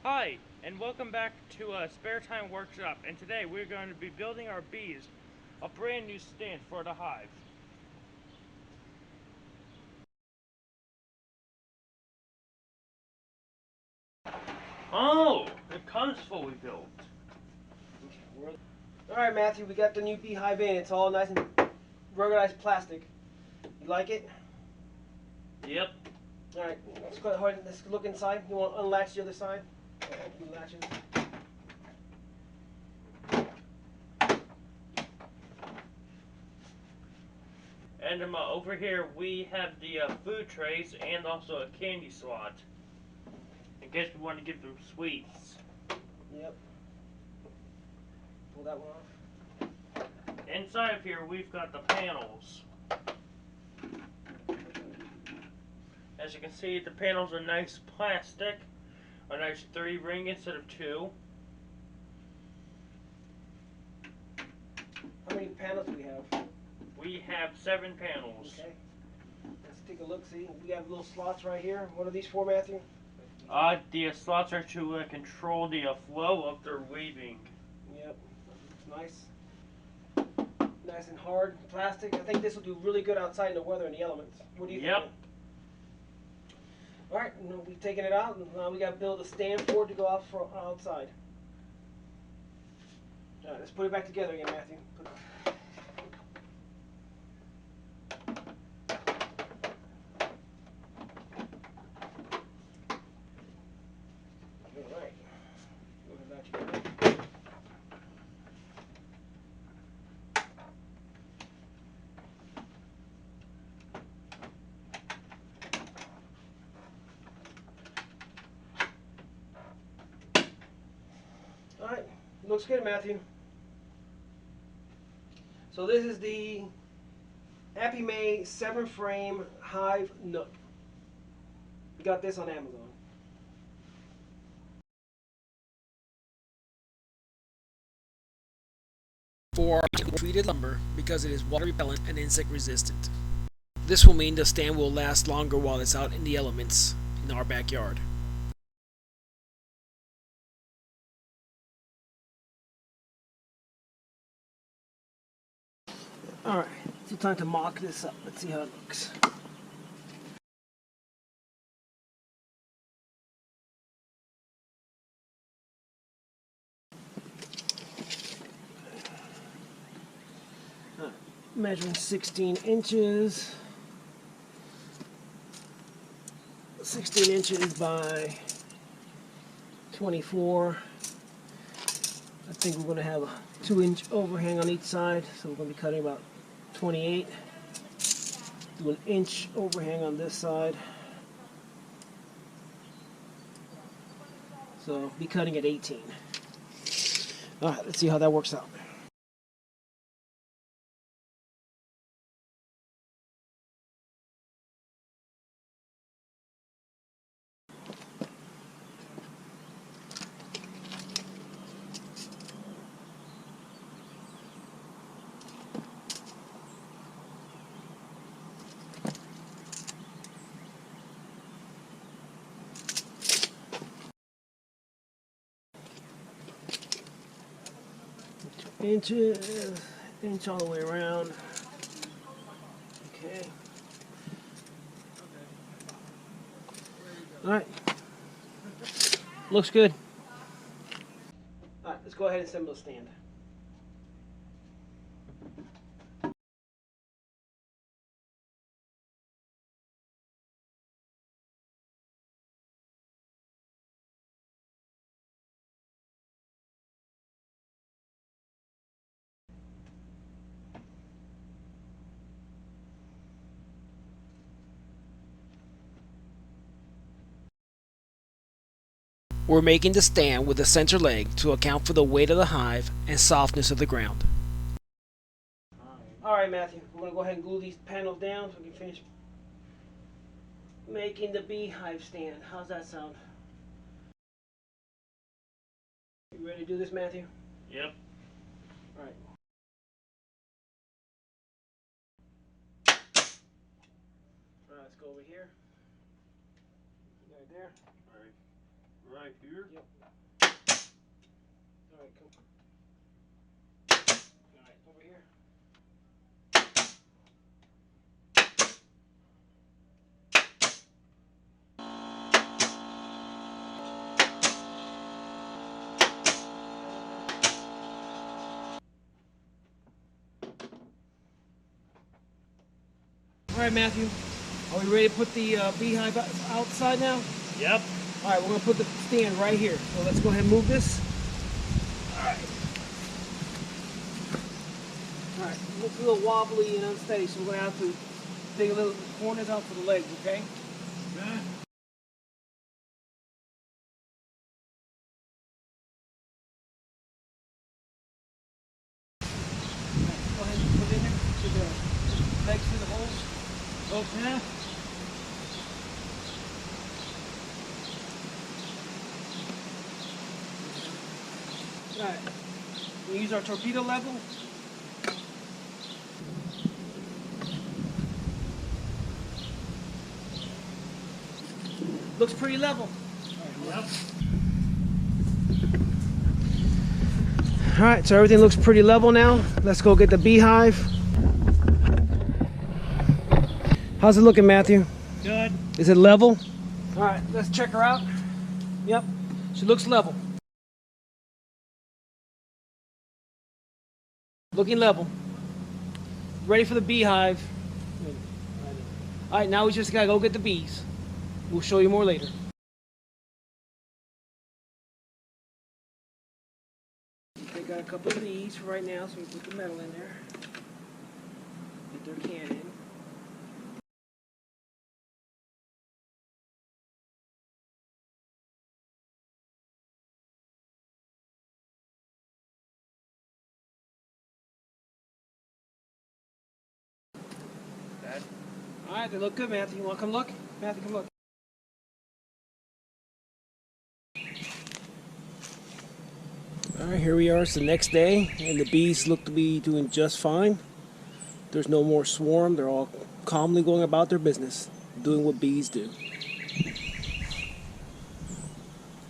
Hi, and welcome back to a Spare Time Workshop, and today we're going to be building our bees a brand new stand for the hive. Oh, the comes fully built. Alright, Matthew, we got the new beehive in. It's all nice and ruggedized plastic. You like it? Yep. Alright, let's go ahead and let's look inside. You want to unlatch the other side? Open the latches. And over here we have the food trays and also a candy slot. In case we want to give them sweets. Yep. Pull that one off. Inside of here we've got the panels. As you can see, the panels are nice plastic. A nice 3-ring instead of 2. How many panels do we have? We have 7 panels. Okay. Let's take a look, see. We have little slots right here. What are these for, Matthew? The slots are to control the flow of their weaving. Yep. Nice. Nice and hard plastic. I think this will do really good outside in the weather and the elements. What do you think? Yep. Alright, we've taken it out, and now we got to build a stand for it to go out for outside. Alright, let's put it back together again, Matthew. Alright. Move it back together. Alright, looks good, Matthew. So this is the Apimaye 7-frame hive nook. We got this on Amazon. For treated lumber because it is water repellent and insect resistant. This will mean the stand will last longer while it's out in the elements in our backyard. Alright, so time to mock this up. Let's see how it looks. Measuring 16 inches. 16 inches by 24. I think we're going to have a 2-inch overhang on each side, so we're going to be cutting about 28. Do an inch overhang on this side. So be cutting at 18. Alright, let's see how that works out. Inches, inch all the way around. Okay. All right. Looks good. All right, let's go ahead and assemble the stand. We're making the stand with the center leg to account for the weight of the hive and softness of the ground. All right, Matthew, I'm gonna go ahead and glue these panels down so we can finish making the beehive stand. How's that sound? You ready to do this, Matthew? Yep. All right. All right, let's go over here. Right there. Alright. Right here? Yep. Alright, come. Alright, over here. Alright, Matthew. Are we ready to put the beehive outside now? Yep. Alright, we're going to put the stand right here. So let's go ahead and move this. Alright. Alright, looks a little wobbly and unsteady, so we're going to have to take a little corners out for the legs, okay? Okay. Go ahead and put it in there. Put the legs through the holes. Okay. Alright. We use our torpedo level. Looks pretty level. Yep. Alright, so everything looks pretty level now. Let's go get the beehive. How's it looking, Matthew? Good. Is it level? Alright, let's check her out. Yep, she looks level. Looking level. Ready for the beehive. Alright, now we just gotta go get the bees. We'll show you more later. They got a couple of these for right now, so we put the metal in there. Get their can in. Alright, they look good, Matthew. You wanna come look? Matthew, come look. Alright, here we are. It's the next day, and the bees look to be doing just fine. There's no more swarm. They're all calmly going about their business, doing what bees do.